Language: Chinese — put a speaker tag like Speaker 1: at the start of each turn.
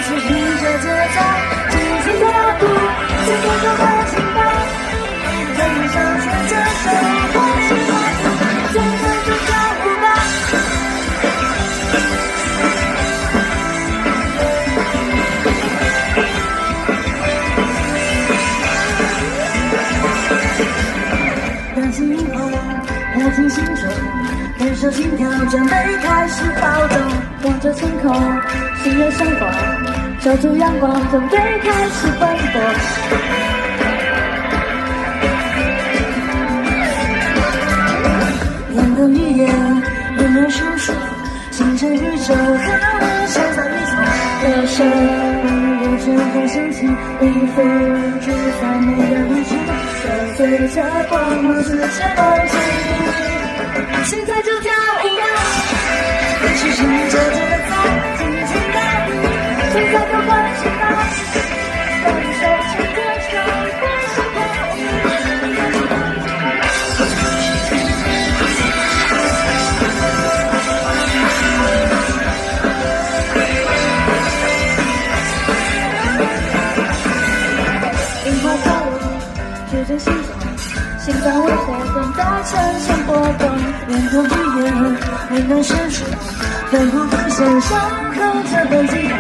Speaker 1: 持续着节奏，尽情跳舞，随着这个心跳，在路上牵着手，我喜欢，现在就跳舞吧。亮起霓虹，跳进心中，感受心跳，准备开始暴动。望着天空，心有相逢，守住阳光，准备开始奔波。言的语言，人人诉说，星辰宇宙，和我相伴一起。歌声如阵风响起，一飞住在每个路处，随着光芒四射梦境。现在就跳一样，持续着这个在尽情的，现在就关心吧，让你手牵着手，欢喜跳舞。樱花飘落，追着心中，心脏为火等待呈现波动。言多语言，没能深说，奋不顾身，伤口这份激动。